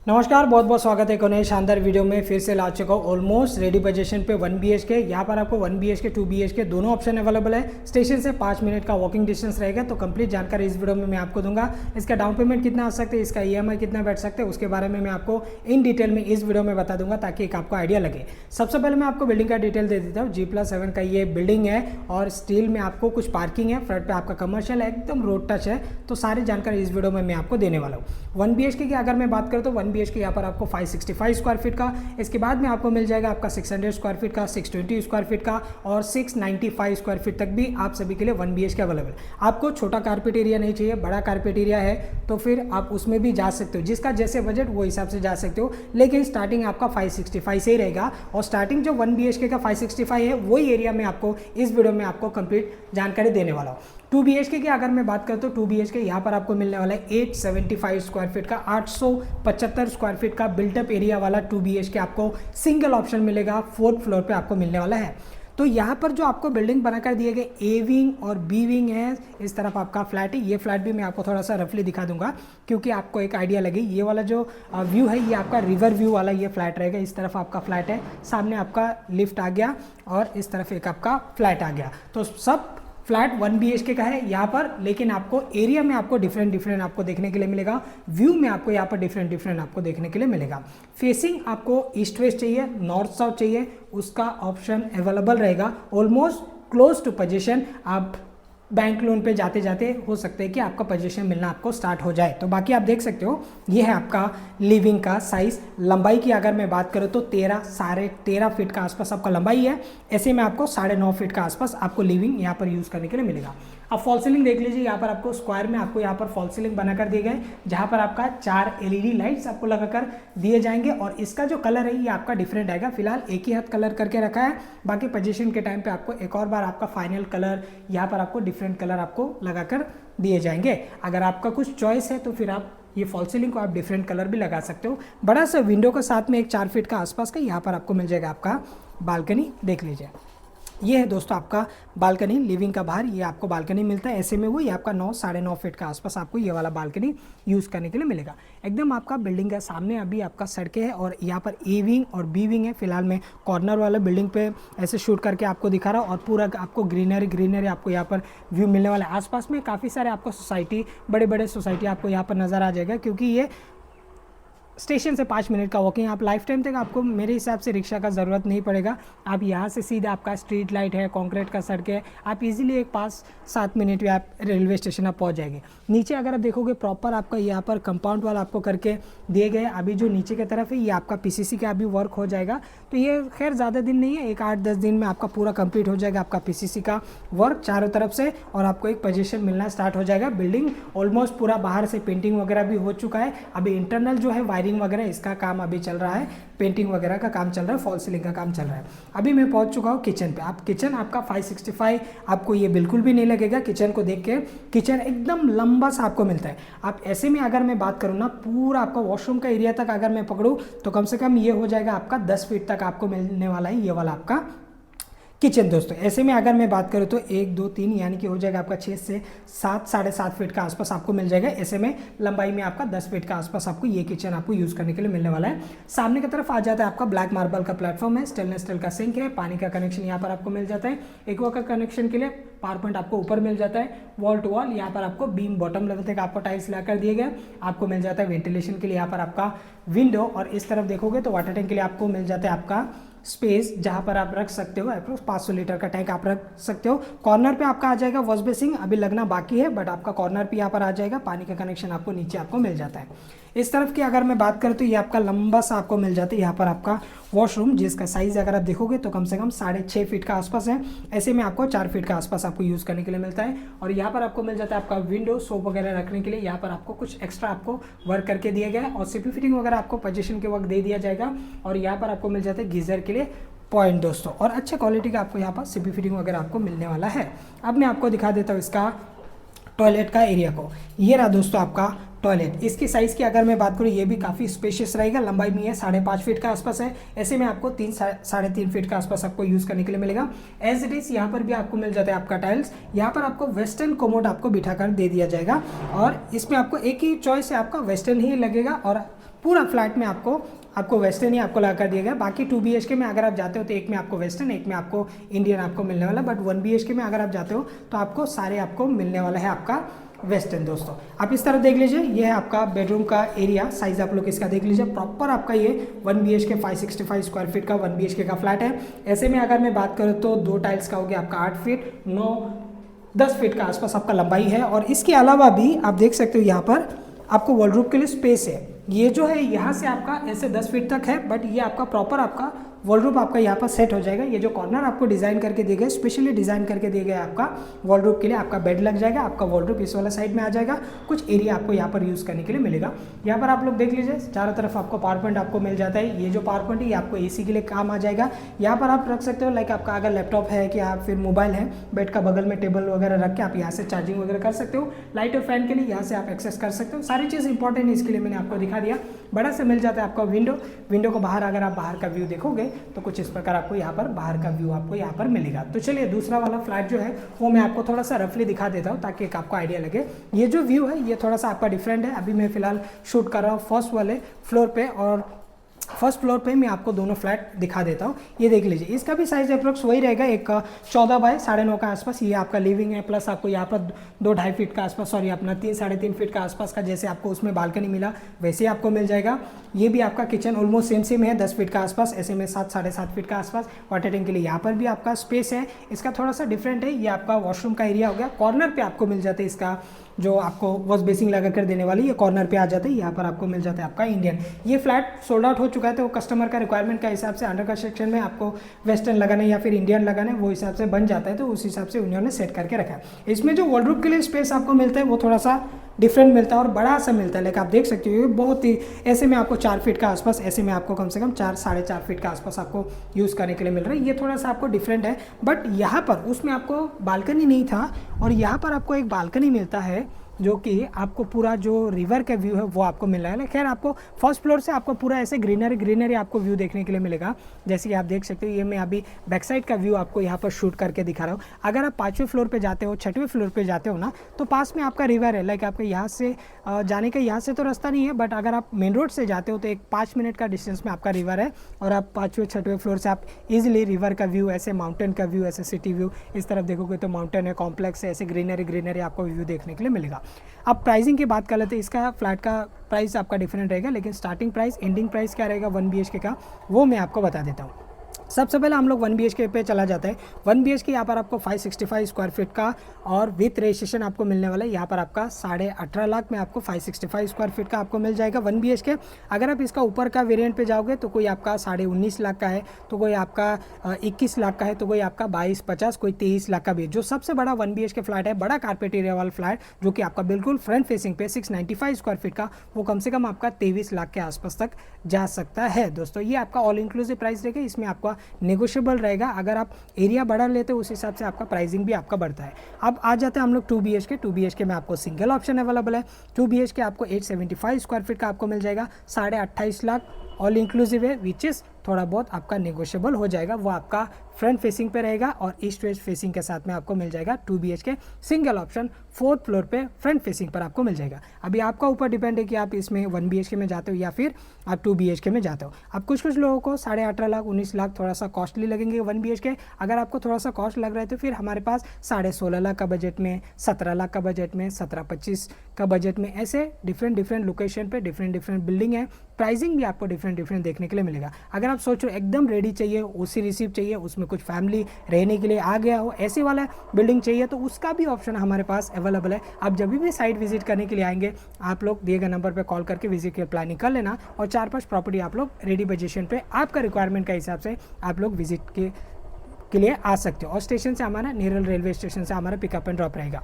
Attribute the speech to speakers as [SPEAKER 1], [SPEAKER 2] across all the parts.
[SPEAKER 1] नमस्कार, बहुत बहुत स्वागत है एक नए शानदार वीडियो में। फिर से ला चुका हूँ ऑलमोस्ट रेडी पोजीशन पे 1 BHK। यहाँ पर आपको 1 BHK 2 BHK दोनों ऑप्शन अवेलेबल है। स्टेशन से 5 मिनट का वॉकिंग डिस्टेंस रहेगा। तो कंप्लीट जानकारी इस वीडियो में मैं आपको दूंगा। इसका डाउन पेमेंट कितना आ सकता है, इसका EMI कितना बैठ सकता है, उसके बारे में मैं आपको इन डिटेल में इस वीडियो में बता दूंगा ताकि एक आपको आइडिया लगे। सबसे पहले मैं आपको बिल्डिंग का डिटेल दे देता हूँ। G+7 का ये बिल्डिंग है और स्टील में आपको कुछ पार्किंग है, फ्रंट पे आपका कमर्शियल है, एकदम रोड टच है। तो सारी जानकारी इस वीडियो में मैं आपको देने वाला हूँ। 1 BHK की अगर मैं बात करूँ तो 1 BHK यहाँ पर आपको 565 स्क्वायर फीट का, इसके बाद में आपको मिल जाएगा आपका 600 स्क्वायर फीट का, 620 स्क्वायर फीट का और 695 स्क्वायर फीट तक भी आप सभी के लिए 1 BHK अवेलेबल। आपको छोटा कारपेट एरिया नहीं चाहिए, बड़ा कारपेट एरिया है तो फिर आप उसमें भी जा सकते हो, जिसका जैसे बजट वो हिसाब से जा सकते हो। लेकिन स्टार्टिंग आपका 565 से ही रहेगा और स्टार्टिंग जो 1 BHK का 565 है वही एरिया में आपको इस वीडियो में आपको कंप्लीट जानकारी देने वाला हूँ। 2 BHK की अगर मैं बात करता हूँ, 2 BHK यहाँ पर आपको मिलने वाला है 875 स्क्वायर फीट का, 875 स्क्वायर फीट का बिल्टअप एरिया वाला 2 BHK आपको सिंगल ऑप्शन मिलेगा, 4th फ्लोर पे आपको मिलने वाला है। तो यहाँ पर जो आपको बिल्डिंग बनाकर दिए गए A विंग और B विंग है, इस तरफ आपका फ्लैट है। ये फ्लैट भी मैं आपको थोड़ा सा रफली दिखा दूंगा क्योंकि आपको एक आइडिया लगे। ये वाला जो व्यू है ये आपका रिवर व्यू वाला ये फ्लैट रहेगा। इस तरफ आपका फ्लैट है, सामने आपका लिफ्ट आ गया और इस तरफ एक आपका फ्लैट आ गया। तो सब फ्लैट 1 BHK का है यहाँ पर, लेकिन आपको एरिया में आपको डिफरेंट आपको देखने के लिए मिलेगा। व्यू में आपको यहाँ पर डिफरेंट आपको देखने के लिए मिलेगा। फेसिंग आपको ईस्ट वेस्ट चाहिए, नॉर्थ साउथ चाहिए, उसका ऑप्शन अवेलेबल रहेगा। ऑलमोस्ट क्लोज टू पोजीशन आप बैंक लोन पे जाते जाते हो सकते हैं कि आपका पोजीशन मिलना आपको स्टार्ट हो जाए। तो बाकी आप देख सकते हो ये है आपका लिविंग का साइज। लंबाई की अगर मैं बात करूँ तो 13 फीट का आसपास आपका लंबाई है। ऐसे में आपको 9.5 फीट का आसपास आपको लिविंग यहाँ पर यूज़ करने के लिए मिलेगा। अब फॉल सीलिंग देख लीजिए, यहाँ पर आपको स्क्वायर में आपको यहाँ पर फॉल सीलिंग बनाकर दिए गए, जहाँ पर आपका 4 LED लाइट्स आपको लगाकर दिए जाएंगे और इसका जो कलर है ये आपका डिफरेंट आएगा। फिलहाल एक ही हाथ कलर करके रखा है, बाकी पोजीशन के टाइम पे आपको एक और बार आपका फाइनल कलर यहाँ पर आपको डिफरेंट कलर आपको लगाकर दिए जाएंगे। अगर आपका कुछ चॉइस है तो फिर आप ये फॉल सीलिंग को आप डिफरेंट कलर भी लगा सकते हो। बड़ा सा विंडो के साथ में एक 4 फीट का आसपास का यहाँ पर आपको मिल जाएगा आपका बालकनी। देख लीजिए, ये है दोस्तों आपका बालकनी। लिविंग का बाहर ये आपको बालकनी मिलता है। ऐसे में वो ये आपका 9-9.5 फीट का आसपास आपको ये वाला बालकनी यूज़ करने के लिए मिलेगा। एकदम आपका बिल्डिंग के सामने अभी आपका सड़कें है और यहाँ पर A विंग और B विंग है। फिलहाल मैं कॉर्नर वाला बिल्डिंग पे ऐसे शूट करके आपको दिखा रहा हूँ और पूरा आपको ग्रीनरी आपको यहाँ पर व्यू मिलने वाला है। आसपास में काफ़ी सारे आपको सोसाइटी, बड़े सोसाइटी आपको यहाँ पर नज़र आ जाएगा क्योंकि ये स्टेशन से 5 मिनट का वॉकिंग। आप लाइफ टाइम तक आपको मेरे हिसाब से रिक्शा का ज़रूरत नहीं पड़ेगा। आप यहाँ से सीधा आपका स्ट्रीट लाइट है, कंक्रीट का सड़क है, आप इजीली एक 5-7 मिनट में आप रेलवे स्टेशन आप पहुँच जाएंगे। नीचे अगर आप देखोगे प्रॉपर आपका यहाँ पर कंपाउंड वाल आपको करके दिए गए। अभी जो नीचे की तरफ है ये आपका PCC का अभी वर्क हो जाएगा। तो ये खैर ज़्यादा दिन नहीं है, एक 8-10 दिन में आपका पूरा कंप्लीट हो जाएगा आपका PCC का वर्क चारों तरफ से और आपको एक पोजीशन मिलना स्टार्ट हो जाएगा। बिल्डिंग ऑलमोस्ट पूरा बाहर से पेंटिंग वगैरह भी हो चुका है। अभी इंटरनल जो है वायरिंग वगैरह इसका काम अभी चल रहा है, पेंटिंग वगैरह का काम चल रहा है, फॉल सीलिंग का काम चल रहा है। अभी मैं पहुंच चुका हूँ किचन पे। आप किचन आपका 565 आपको ये बिल्कुल भी नहीं लगेगा। किचन को देख के किचन एकदम लंबा सा आपको मिलता है। आप ऐसे में अगर मैं बात करूँ ना, पूरा आपका वॉशरूम का एरिया तक अगर मैं पकड़ूँ तो कम से कम ये हो जाएगा आपका 10 फीट तक आपको मिलने वाला है ये वाला आपका किचन दोस्तों। ऐसे में अगर मैं बात करूँ तो 1 2 3 यानी कि हो जाएगा आपका 6 से 7-7.5 फीट का आसपास आपको मिल जाएगा। ऐसे में लंबाई में आपका 10 फीट का आसपास आपको ये किचन आपको यूज़ करने के लिए मिलने वाला है। सामने की तरफ आ जाता है आपका ब्लैक मार्बल का प्लेटफॉर्म है, स्टेनलेस स्टील का सिंक है, पानी का कनेक्शन यहाँ पर आपको मिल जाता है। एक्वा का कनेक्शन के लिए पावर पॉइंट आपको ऊपर मिल जाता है। वॉल टू वॉल यहाँ पर आपको बीम बॉटम लेवल तक आपको टाइल्स लाकर दिए गए। आपको मिल जाता है वेंटिलेशन के लिए यहाँ पर आपका विंडो और इस तरफ देखोगे तो वाटर टैंक के लिए आपको मिल जाता है आपका स्पेस, जहां पर आप रख सकते हो अप्रोक्स 500 लीटर का टैंक आप रख सकते हो। कॉर्नर पे आपका आ जाएगा वॉश बेसिंग, अभी लगना बाकी है बट आपका कॉर्नर पे यहाँ पर आ जाएगा। पानी का कनेक्शन आपको नीचे आपको मिल जाता है। इस तरफ की अगर मैं बात करूँ तो ये आपका लंबा सा आपको मिल जाता है यहाँ पर आपका वॉशरूम, जिसका साइज अगर आप देखोगे तो कम से कम 6.5 फीट का आसपास है। ऐसे में आपको 4 फीट का आसपास आपको यूज़ करने के लिए मिलता है। और यहाँ पर आपको मिल जाता है आपका विंडो, सोप वगैरह रखने के लिए। यहाँ पर आपको कुछ एक्स्ट्रा आपको वर्क करके दिया गया है और सीपी फिटिंग वगैरह आपको पोजीशन के वक्त दे दिया जाएगा। और यहाँ पर आपको मिल जाता है गीजर के लिए पॉइंट दोस्तों, और अच्छे क्वालिटी का आपको यहाँ पर सीपी फिटिंग वगैरह आपको मिलने वाला है। अब मैं आपको दिखा देता हूँ इसका टॉयलेट का एरिया को। ये रहा दोस्तों आपका टॉयलेट। इसकी साइज़ की अगर मैं बात करूँ ये भी काफ़ी स्पेशियस रहेगा। लंबाई में है 5.5 फीट का आसपास है। ऐसे में आपको 3-3.5 फीट का आसपास आपको यूज़ करने के लिए मिलेगा। एज इट इज़ यहाँ पर भी आपको मिल जाता है आपका टाइल्स। यहाँ पर आपको वेस्टर्न कोमोड आपको बिठा कर दे दिया जाएगा और इसमें आपको एक ही चॉइस है, आपका वेस्टर्न ही लगेगा और पूरा फ्लैट में आपको वेस्टर्न ही आपको लगा कर दिया गया। बाकी 2 BHK में अगर आप जाते हो तो एक में आपको वेस्टर्न, एक में आपको इंडियन आपको मिलने वाला, बट 1 BHK में अगर आप जाते हो तो आपको सारे आपको मिलने वाला है आपका वेस्टर्न। दोस्तों आप इस तरह देख लीजिए, ये है आपका बेडरूम का एरिया, साइज आप लोग इसका देख लीजिए। प्रॉपर आपका ये 1 BHK 565 स्क्वायर फीट का 1 BHK का फ्लैट है। ऐसे में अगर मैं बात करूँ तो 2 टाइल्स का हो गया आपका 8 फीट, 9-10 फीट का आसपास आपका लंबाई है। और इसके अलावा भी आप देख सकते हो यहाँ पर आपको वॉलरूम के लिए स्पेस है। ये जो है यहाँ से आपका ऐसे 10 फीट तक है, बट ये आपका प्रॉपर आपका वॉलरूम आपका यहाँ पर सेट हो जाएगा। ये जो कॉर्नर आपको डिजाइन करके दिए गए, स्पेशली डिजाइन करके दिए गए आपका वॉलरूम के लिए, आपका बेड लग जाएगा, आपका वॉलरूम इस वाला साइड में आ जाएगा, कुछ एरिया आपको यहाँ पर यूज करने के लिए मिलेगा। यहाँ पर आप लोग देख लीजिए, चारों तरफ आपको पावर पॉइंट आपको मिल जाता है। ये जो पावर पॉइंट है ये आपको AC के लिए काम आ जाएगा। यहाँ पर आप रख सकते हो, लाइक आपका अगर लैपटॉप है कि आप फिर मोबाइल है, बेड का बगल में टेबल वगैरह रख के आप यहाँ से चार्जिंग वगैरह कर सकते हो। लाइट और फैन के लिए यहाँ से आप एक्सेस कर सकते हो। सारी चीज़ इंपॉर्टेंट है, इसके लिए मैंने आपको दिखा दिया। बड़ा से मिल जाता है आपका विंडो को बाहर अगर आप बाहर का व्यू देखोगे तो कुछ इस प्रकार आपको यहाँ पर बाहर का व्यू आपको यहाँ पर मिलेगा। तो चलिए दूसरा वाला फ्लैट जो है वो मैं आपको थोड़ा सा रफली दिखा देता हूँ ताकि एक आपको आइडिया लगे। ये जो व्यू है ये थोड़ा सा आपका डिफरेंट है। अभी मैं फिलहाल शूट कर रहा हूँ फर्स्ट वाले फ्लोर पे, और फर्स्ट फ्लोर पे मैं आपको दोनों फ्लैट दिखा देता हूँ। ये देख लीजिए, इसका भी साइज अप्रोक्स वही रहेगा, एक 14 बाय 9.5 का आसपास। ये आपका लिविंग है, प्लस आपको यहाँ पर 2-2.5 फीट का आसपास, सॉरी अपना 3-3.5 फीट का आसपास का, जैसे आपको उसमें बालकनी मिला वैसे ही आपको मिल जाएगा। ये भी आपका किचन ऑलमोस्ट सेम है, 10 फीट का आसपास, ऐसे में 7-7.5 फीट का आसपास। वाटर टैंक के लिए यहाँ पर भी आपका स्पेस है, इसका थोड़ा सा डिफरेंट है। ये आपका वॉशरूम का एरिया हो गया, कॉर्नर पे आपको मिल जाता है इसका जो आपको वॉश बेसिंग लगा कर देने वाली, ये कॉर्नर पे आ जाता है। यहाँ पर आपको मिल जाता है आपका इंडियन। ये फ्लैट सोल्ड आउट हो चुका है, तो कस्टमर का रिक्वायरमेंट के हिसाब से अंडर कंस्ट्रक्शन में आपको वेस्टर्न लगाना है या फिर इंडियन लगाना है, वो हिसाब से बन जाता है, तो उस हिसाब से उन्होंने सेट करके रखा है। इसमें जो वॉलरूम के लिए स्पेस आपको मिलता है वो थोड़ा सा डिफरेंट मिलता है और बड़ा सा मिलता है। लेकिन आप देख सकते हो ये बहुत ही, ऐसे में आपको 4 फीट का आसपास, ऐसे में आपको कम से कम 4-4.5 फीट का आसपास आपको यूज़ करने के लिए मिल रहा है। ये थोड़ा सा आपको डिफरेंट है, बट यहाँ पर उसमें आपको बालकनी नहीं था और यहाँ पर आपको एक बालकनी मिलता है जो कि आपको पूरा जो रिवर का व्यू है वो आपको मिल रहा है। खैर आपको फर्स्ट फ्लोर से आपको पूरा ऐसे ग्रीनरी आपको व्यू देखने के लिए मिलेगा। जैसे कि आप देख सकते हो, ये मैं अभी बैक साइड का व्यू आपको यहाँ पर शूट करके दिखा रहा हूँ। अगर आप 5वें फ्लोर पे जाते हो, 6वें फ्लोर पे जाते हो ना, तो पास में आपका रिवर है। लाइक आपके यहाँ से जाने का यहाँ से तो रास्ता नहीं है, बट अगर आप मेन रोड से जाते हो तो एक 5 मिनट का डिस्टेंस में आपका रिवर है, और आप 5वें-6वें फ्लोर से आप इजिली रिवर का व्यू, ऐसे माउंटेन का व्यू, ऐसे सिटी व्यू, इस तरफ देखोगे तो माउंटेन है, कॉम्प्लेक्स है, ऐसे ग्रीनरी आपको व्यू देखने के लिए मिलेगा। अब प्राइसिंग की बात कर लेते हैं, इसका फ्लैट का प्राइस आपका डिफरेंट रहेगा, लेकिन स्टार्टिंग प्राइस, एंडिंग प्राइस क्या रहेगा 1 BHK का वो मैं आपको बता देता हूँ। सबसे पहले हम लोग 1 BHK पे चला जाता है। 1 BHK यहाँ पर आपको 565 स्क्वायर फीट का और विथ रजिस्ट्रेशन आपको मिलने वाला है। यहाँ पर आपका 18.5 लाख में आपको 565 स्क्वायर फीट का आपको मिल जाएगा 1 BHK। अगर आप इसका ऊपर का वेरिएंट पे जाओगे तो कोई आपका 19.5 लाख का है, तो कोई आपका 21 लाख का है, तो कोई आपका 22-50, कोई 23 लाख का भी। जो सबसे बड़ा 1 BHK फ्लैट है, बड़ा कारपेट एरिया वाला फ्लैट, जो कि आपका बिल्कुल फ्रंट फेसिंग पे 695 स्क्वायर फीट का, वो कम से कम आपका 23 लाख के आसपास तक जा सकता है। दोस्तों ये आपका ऑल इंक्लूसिव प्राइस रहेगा, इसमें आपका नेगोशिएबल रहेगा। अगर आप एरिया बढ़ा लेते हो उस हिसाब से आपका प्राइसिंग भी आपका बढ़ता है। अब आ जाते हैं हम लोग 2 BHK में आपको सिंगल ऑप्शन अवेलेबल है। 2 BHK आपको 875 स्क्वायर फीट का आपको मिल जाएगा, 28.5 लाख ऑल इंक्लूसिव है, विच इज़ थोड़ा बहुत आपका नेगोशिएबल हो जाएगा। वो आपका फ्रंट फेसिंग पे रहेगा और ईस्ट वेस्ट फेसिंग के साथ में आपको मिल जाएगा 2 BHK single option, 4th floor पे फ्रंट फेसिंग पर आपको मिल जाएगा। अभी आपका ऊपर डिपेंड है कि आप इसमें 1 BHK में जाते हो या फिर आप 2 BHK में जाते हो। अब कुछ लोगों को 18.5 लाख 19 लाख थोड़ा सा कॉस्टली लगेंगे 1 BHK। अगर आपको थोड़ा सा कॉस्ट लग रहा है तो फिर हमारे पास 16.5 लाख का बजट में, 17 लाख का बजट में, 17-25 का बजट में, ऐसे डिफरेंट लोकेशन पे डिफरेंट बिल्डिंग है। प्राइसिंग भी आपको डिफरेंट देखने के लिए मिलेगा। अगर आप सोचो एकदम रेडी चाहिए, ओसी रिसीव चाहिए, उसमें कुछ फैमिली रहने के लिए आ गया हो, ऐसे वाला बिल्डिंग चाहिए, तो उसका भी ऑप्शन हमारे पास अवेलेबल है। आप जब भी साइट विजिट करने के लिए आएंगे, आप लोग दिए गए नंबर पर कॉल करके विजिट की प्लानिंग कर लेना, और 4-5 प्रॉपर्टी आप लोग रेडी पोजीशन पे आपका रिक्वायरमेंट के हिसाब से आप लोग विजिट के लिए आ सकते हो। और स्टेशन से हमारा नेरल रेलवे स्टेशन से हमारा पिकअप एंड ड्रॉप रहेगा।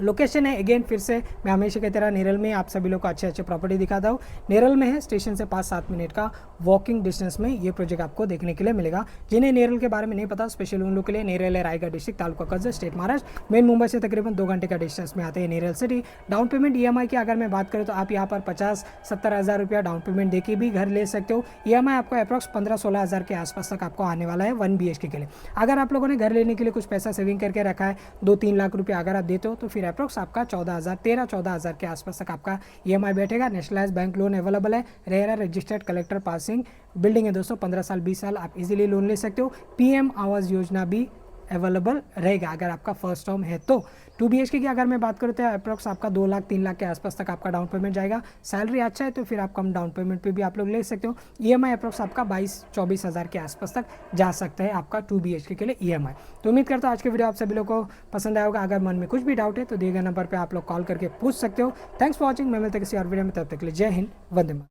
[SPEAKER 1] लोकेशन है अगेन फिर से मैं हमेशा की तरह नेरल में आप सभी लोग को अच्छे प्रॉपर्टी दिखाता हूँ। नेरल में है, स्टेशन से 5-7 मिनट का वॉकिंग डिस्टेंस में ये प्रोजेक्ट आपको देखने के लिए मिलेगा। जिन्हें नेरल के बारे में नहीं पता, स्पेशल उन लोग के लिए, नेरल है Raigarh district, taluka Karjat, state Maharashtra. Main Mumbai से तकरीबन 2 घंटे का डिस्टेंस में आते हैं Neral city. Down payment EMI की अगर मैं बात करूँ तो आप यहाँ पर 50-70 हज़ार रुपया डाउन पेमेंट देके भी घर ले सकते हो। EMI आपको अप्रॉक्स 15-16 हज़ार के आसपास तक आपको आने वाला है 1 BHK के लिए। अगर आप लोगों ने घर लेने के लिए कुछ पैसा सेविंग करके रखा है, 2-3 लाख रुपया अगर आप देते हो, तो फिर अप्रोक्स आपका 13-14 हज़ार के आसपास तक आपका EMI बैठेगा। नेशनलाइज बैंक लोन अवेलेबल है, RERA registered collector passing building है दोस्तों, 15 साल 20 साल आप इजीली लोन ले सकते हो। PM आवास योजना भी अवेलेबल रहेगा अगर आपका फर्स्ट होम है तो। 2 BHK की अगर मैं बात करूँ तो अप्रोक्स आपका 2 लाख 3 लाख के आसपास तक आपका डाउन पेमेंट जाएगा। सैलरी अच्छा है तो फिर आप कम डाउन पेमेंट पे भी आप लोग ले सकते हो। EMI अप्रोक्स आपका 22-24 हज़ार के आसपास तक जा सकता है आपका 2 BHK के लिए EMI। तो उम्मीद करता हूँ आज के वीडियो आप सभी लोग को पसंद आया होगा। अगर मन में कुछ भी डाउट है तो दिए गए नंबर पर आप लोग कॉल करके पूछ सकते हो। Thanks for watching. मैं मिलता किसी और वीडियो में, तब तक के लिए जय हिंद, वंदे मातरम।